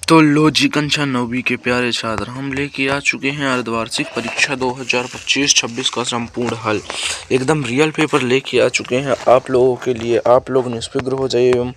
तो लो जी कंचा नौवीं के प्यारे छात्र, हम लेके आ चुके हैं अर्धवार्षिक परीक्षा 2025-26 का संपूर्ण हल। एकदम रियल पेपर लेके आ चुके हैं आप लोगों के लिए। आप लोग निष्फिक्र हो जाइए एवं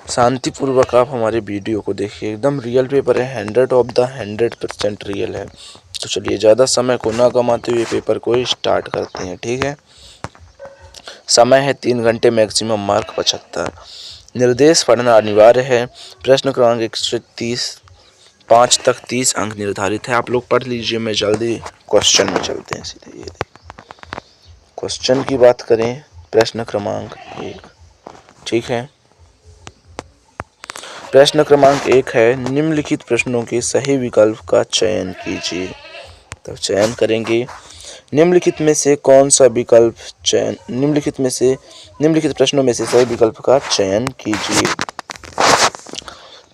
शांतिपूर्वक आप हमारे वीडियो को देखिए। एकदम रियल पेपर है, 100 ऑफ द 100% रियल है। तो चलिए ज़्यादा समय को ना गंवाते हुए पेपर को स्टार्ट करते हैं, ठीक है। समय है 3 घंटे, मैक्सिमम मार्क 75। निर्देश पढ़ना अनिवार्य है। प्रश्न क्रमांक 130 5 तक 30 अंक निर्धारित है। आप लोग पढ़ लीजिए, मैं जल्दी क्वेश्चन में चलते हैं सीधे। ये क्वेश्चन की बात करें, प्रश्न क्रमांक 1, ठीक है। प्रश्न क्रमांक 1 है, निम्नलिखित प्रश्नों के सही विकल्प का चयन कीजिए। तो चयन करेंगे, निम्नलिखित में से कौन सा विकल्प चयन निम्नलिखित प्रश्नों में से सही विकल्प का चयन कीजिए।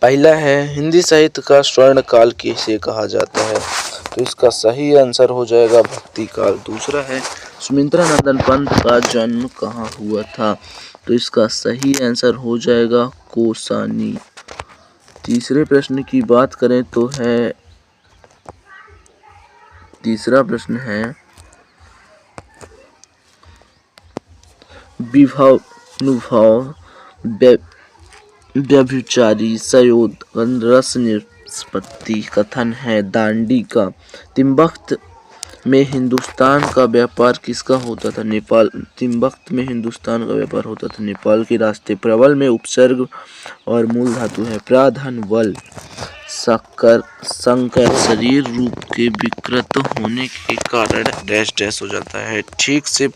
पहला है, हिंदी साहित्य का स्वर्ण काल किसे कहा जाता है। तो इसका सही आंसर हो जाएगा भक्ति काल। दूसरा है, सुमित्रा नंदन पंत का जन्म कहाँ हुआ था। तो इसका सही आंसर हो जाएगा कौसानी। तीसरे प्रश्न की बात करें तो है, तीसरा प्रश्न है, विभवानुभाव व्यभिचारी संयोगन रस निष्पत्ति कथन है दांडी का। तिब्बत में हिंदुस्तान का व्यापार किसका होता था। तिब्बत में हिंदुस्तान का व्यापार होता था नेपाल के रास्ते। प्रबल में उपसर्ग और मूल धातु है प्राधान बल। संकर शरीर रूप के विकृत होने के कारण डैश डैश हो जाता है, ठीक से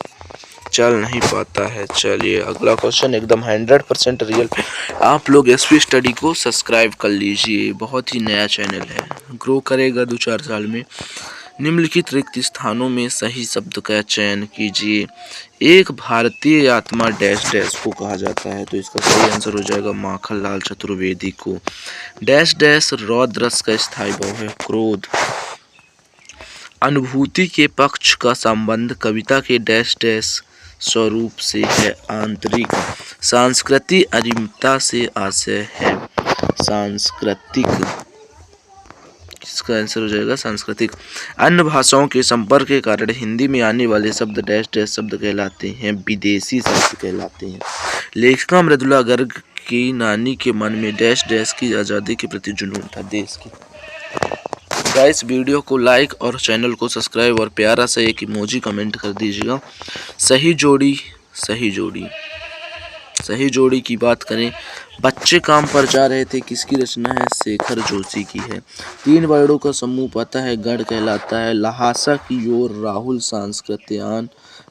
चल नहीं पाता है। चलिए अगला क्वेश्चन, एकदम 100% रियल। आप लोग एसपी स्टडी को सब्सक्राइब कर लीजिए, बहुत ही नया चैनल है, ग्रो करेगा 2-4 साल में। निम्नलिखित रिक्त स्थानों में सही शब्द का चयन कीजिए। एक भारतीय आत्मा डैश डैश को कहा जाता है। तो इसका सही आंसर हो जाएगा माखनलाल चतुर्वेदी को। डैश डैश रौद्र रस का स्थायी भाव है क्रोध। अनुभूति के पक्ष का संबंध कविता के डैश डैश स्वरूप से है आंतरिक। सांस्कृतिक अरिमता से आशय है सांस्कृतिक। इसका आंसर हो जाएगा सांस्कृतिक। अन्य भाषाओं के संपर्क के कारण हिंदी में आने वाले शब्द डैश डैश शब्द कहलाते हैं विदेशी शब्द कहलाते हैं। लेखिका मृदुला गर्ग की नानी के मन में डैश डैश की आज़ादी के प्रति जुनून था देश की। गाइस वीडियो को लाइक और चैनल को सब्सक्राइब और प्यारा सा एक इमोजी कमेंट कर दीजिएगा। सही जोड़ी, सही जोड़ी, सही जोड़ी की बात करें, बच्चे काम पर जा रहे थे किसकी रचना है, शेखर जोशी की है। 3 वर्णों का समूह पता है गण कहलाता है। लहासा की ओर राहुल सांस्कृत्यायन।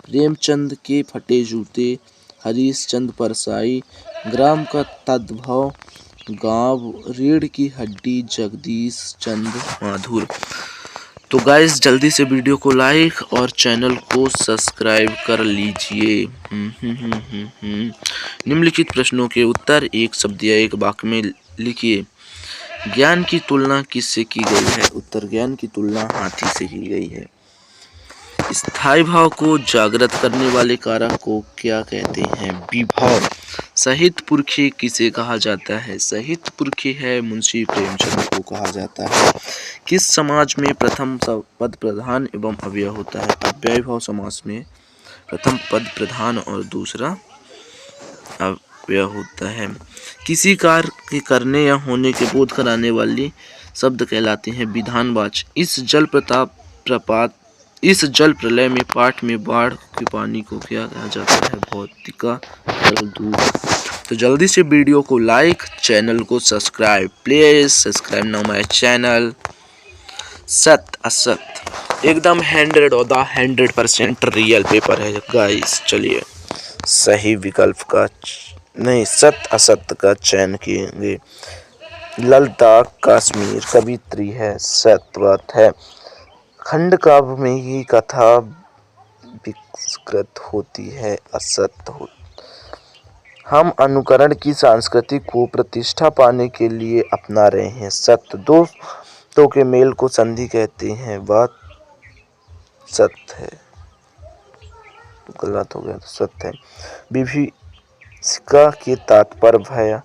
प्रेमचंद के फटे जूते, हरीश चंद्र परसाई। ग्राम का तद्भव गांव, रीढ़ की हड्डी जगदीश चंद्र माधुर। तो गाइस जल्दी से वीडियो को लाइक और चैनल को सब्सक्राइब कर लीजिए। निम्नलिखित प्रश्नों के उत्तर एक शब्द या एक वाक्य में लिखिए। ज्ञान की तुलना किससे की गई है। उत्तर, ज्ञान की तुलना हाथी से की गई है। स्थायी भाव को जागृत करने वाले कारक को क्या कहते हैं, विभव। सहित पुरखी किसे कहा जाता है। सहित पुरखी है मुंशी प्रेमचंद को कहा जाता है। किस समाज में प्रथम पद प्रधान एवं अव्यय होता है। अव्ययभाव समास में प्रथम पद प्रधान और दूसरा अव्यय होता है। किसी कार्य के करने या होने के बोध कराने वाली शब्द कहलाते हैं विधानवाचक। इस जल प्रलय में पाठ में बाढ़ के पानी को क्या कहा जाता है, भौतिका जलदूत। तो जल्दी से वीडियो को लाइक, चैनल को subscribe, please subscribe now my channel. सत्य असत्य, एकदम 100% रियल पेपर है गाइस। चलिए सही विकल्प का नहीं, सत्य असत्य का चयन किएंगे। लद्दाख कश्मीर कवित्री है, सत्य बात है। खंड काव्य में ही कथा विकृत होती है, असत्य होती। हम अनुकरण की संस्कृति को प्रतिष्ठा पाने के लिए अपना रहे हैं, सत्य। दोस्तों के मेल को संधि कहते हैं, बात सत्य है। गलत हो गया तो सत्य है। विभीषिका के तात्पर्य भय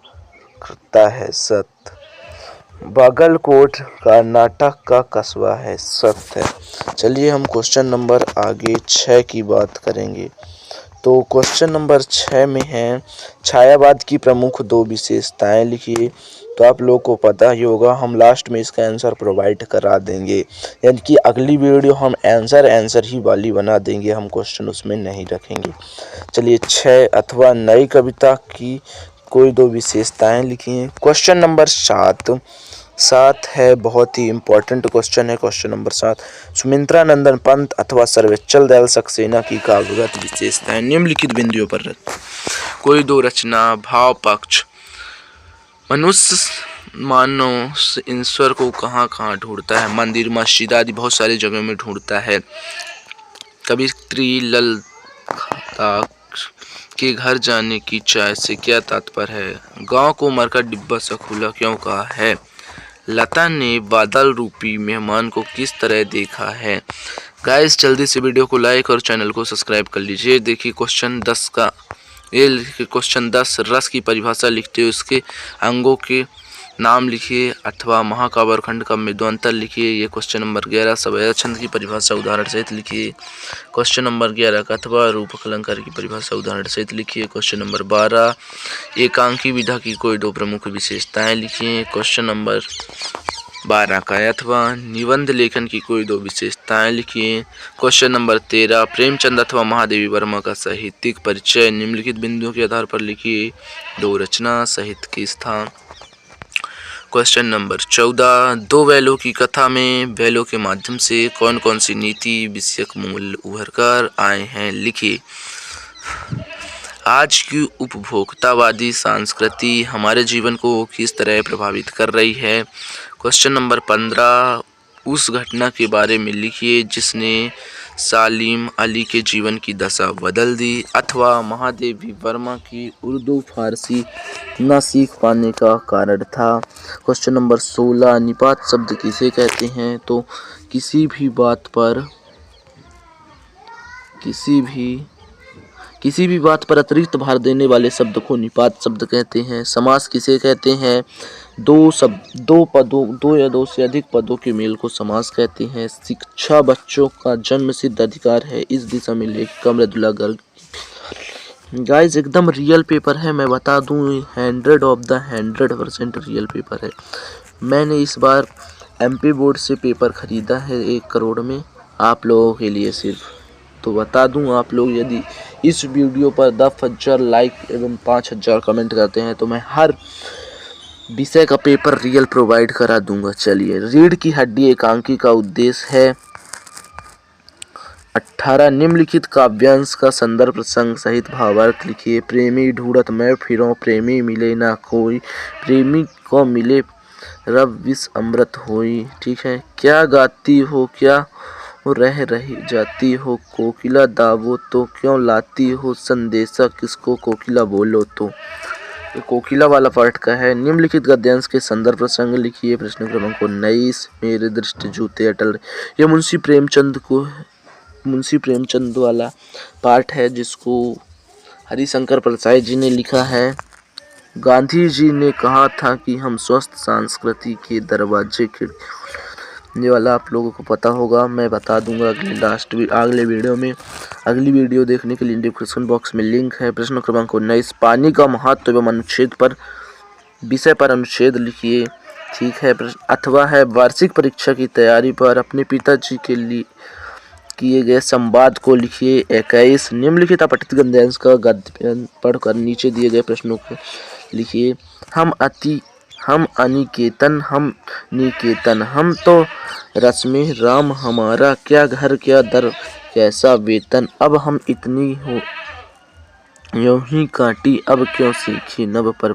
करता है, सत्य। बागलकोट कर्नाटक का कस्बा है। सत्य है। चलिए हम क्वेश्चन नंबर आगे 6 की बात करेंगे। तो क्वेश्चन नंबर 6 में है, छायावाद की प्रमुख 2 विशेषताएं लिखिए। तो आप लोगों को पता ही होगा, हम लास्ट में इसका आंसर प्रोवाइड करा देंगे, यानी कि अगली वीडियो हम आंसर ही वाली बना देंगे, हम क्वेश्चन उसमें नहीं रखेंगे। चलिए 6 अथवा नई कविता की कोई 2 विशेषताएं लिखिए। क्वेश्चन नंबर 7 है, बहुत ही इंपॉर्टेंट क्वेश्चन है। क्वेश्चन नंबर 7, सुमित्रा नंदन पंत अथवा सर्वोच्च दयाल सक्सेना की काव्यगत विशेषताएं निम्नलिखित बिंदुओं पर रखें। कोई 2 रचना। भाव पक्ष। मनुष्य मानव ईश्वर को कहाँ कहाँ ढूंढता है? मंदिर, मस्जिद आदि बहुत सारी जगहों में ढूंढता है। कवित्री ललता के घर जाने की चाय से क्या तात्पर्य है? गांव को मरकर डिब्बा सा खुला क्यों कहा है? लता ने बादल रूपी मेहमान को किस तरह देखा है? गाइस जल्दी से वीडियो को लाइक और चैनल को सब्सक्राइब कर लीजिए। देखिए क्वेश्चन 10 का क्वेश्चन 10, रस की परिभाषा लिखते हुए उसके अंगों के नाम लिखिए अथवा महाकाव्य और खंड का मध्यांतर लिखिए। ये क्वेश्चन नंबर 11, सवैया छंद की परिभाषा उदाहरण सहित लिखिए। क्वेश्चन नंबर 11, अथवा रूपक अलंकार की परिभाषा उदाहरण सहित लिखिए। क्वेश्चन नंबर 12, एकांकी विधा की कोई 2 प्रमुख विशेषताएं लिखिए। क्वेश्चन नंबर 12 का अथवा निबंध लेखन की कोई 2 विशेषताएं लिखिए। क्वेश्चन नंबर 13, प्रेमचंद अथवा महादेवी वर्मा का साहित्यिक परिचय निम्नलिखित बिंदुओं के आधार पर लिखिए। 2 रचना, साहित्य के स्थान। क्वेश्चन नंबर 14, 2 बैलों की कथा में बैलों के माध्यम से कौन कौन सी नीति विषयक मूल्य उभर कर आए हैं, लिखिए। आज की उपभोक्तावादी संस्कृति हमारे जीवन को किस तरह प्रभावित कर रही है? क्वेश्चन नंबर 15, उस घटना के बारे में लिखिए जिसने सालिम अली के जीवन की दशा बदल दी अथवा महादेवी वर्मा की उर्दू फारसी न सीख पाने का कारण था। क्वेश्चन नंबर 16, निपात शब्द किसे कहते हैं? तो किसी भी बात पर अतिरिक्त भार देने वाले शब्द को निपात शब्द कहते हैं। समास किसे कहते हैं? 2 या 2 से अधिक पदों के मेल को समास कहते हैं। शिक्षा बच्चों का जन्म सिद्ध अधिकार है। इस दिशा में लेखिका मृदुला गर्ग। गाइस एकदम रियल पेपर है, मैं बता दूं 100% रियल पेपर है। मैंने इस बार MP बोर्ड से पेपर खरीदा है 1 करोड़ में, आप लोगों के लिए सिर्फ। तो बता दूं, आप लोग यदि इस वीडियो पर 10,000 लाइक एवं 5,000 कमेंट करते हैं तो मैं हर विषय का पेपर रियल प्रोवाइड करा दूंगा। चलिए, रीढ़ की हड्डी एकांकी का उद्देश्य है। 18, निम्नलिखित काव्यांश का संदर्भ प्रसंग सहित भावार्थ लिखिए। प्रेमी ढूंढत मैं फिरों, प्रेमी मिले ना कोई, प्रेमी को मिले रब विष अमृत होई। ठीक है। क्या गाती हो, क्या रह रही जाती हो, कोकिला दावो तो क्यों लाती हो संदेशा किसको, कोकिला बोलो तो। कोकिला वाला पार्ट का है। निम्नलिखित गद्यांश के संदर्भ प्रसंग लिखिए। प्रश्न क्रमांक 19, मेरे दृष्टि जूते अटल। यह मुंशी प्रेमचंद वाला पार्ट है जिसको हरिशंकर प्रसाद जी ने लिखा है। गांधी जी ने कहा था कि हम स्वस्थ संस्कृति के दरवाजे खिड़की वाला आप लोगों को पता होगा, मैं बता दूंगा अगले वीडियो में। अगली वीडियो देखने के लिए डिस्क्रिप्शन बॉक्स में लिंक है। प्रश्न क्रमांक 19, पानी का महत्व एवं अनुच्छेद पर विषय पर अनुच्छेद लिखिए। ठीक है। अथवा है वार्षिक परीक्षा की तैयारी पर अपने पिताजी के लिए किए गए संवाद को लिखिए। 21, निम्नलिखित अपठित गद्यांश का गद्य पढ़कर नीचे दिए गए प्रश्नों को लिखिए। हम अनिकेतन, हम निकेतन, हम तो रस्में राम हमारा, क्या घर क्या दर कैसा वेतन, अब हम इतनी हो यूं ही काटी, अब क्यों सीखी नभ पर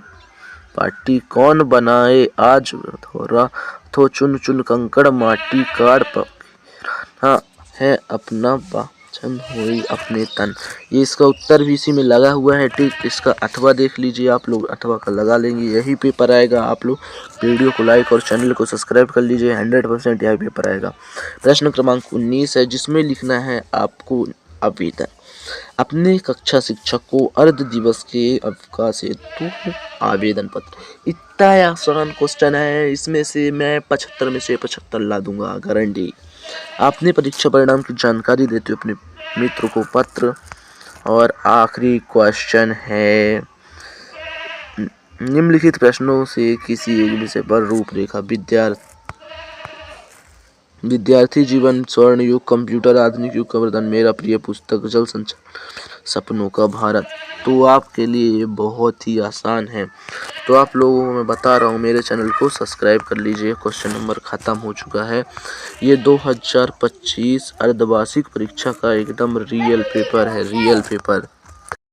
पाटी, कौन बनाए आज थोड़ा थो चुन चुन कंकड़ माटी काड़ हाँ है अपना पाचन हुई अपने तन। ये इसका उत्तर भी इसी में लगा हुआ है। ठीक, इसका अथवा देख लीजिए आप लोग, अथवा का लगा लेंगे, यही पेपर आएगा। आप लोग वीडियो को लाइक और चैनल को सब्सक्राइब कर लीजिए, 100% यही पेपर आएगा। प्रश्न क्रमांक 19 है जिसमें लिखना है आपको आवेदन। अपने कक्षा शिक्षक को अर्ध दिवस के अवकाश हेतु आवेदन पत्र। इतना आसान क्वेश्चन है, इसमें से मैं 75 में से 75 ला दूंगा, गारंटी। अपने परीक्षा परिणाम की जानकारी देते हुए अपने मित्र को पत्र। और आखिरी क्वेश्चन है, निम्नलिखित प्रश्नों से किसी एक विषय पर रूपरेखा। विद्यार्थी जीवन, स्वर्ण युग, कंप्यूटर, आधुनिक युग का वरदान, मेरा प्रिय पुस्तक, जल संचय, सपनों का भारत। तो आपके लिए ये बहुत ही आसान है। तो आप लोगों को मैं बता रहा हूँ, मेरे चैनल को सब्सक्राइब कर लीजिए। क्वेश्चन नंबर ख़त्म हो चुका है। ये 2025 अर्धवार्षिक परीक्षा का एकदम रियल पेपर है, रियल पेपर।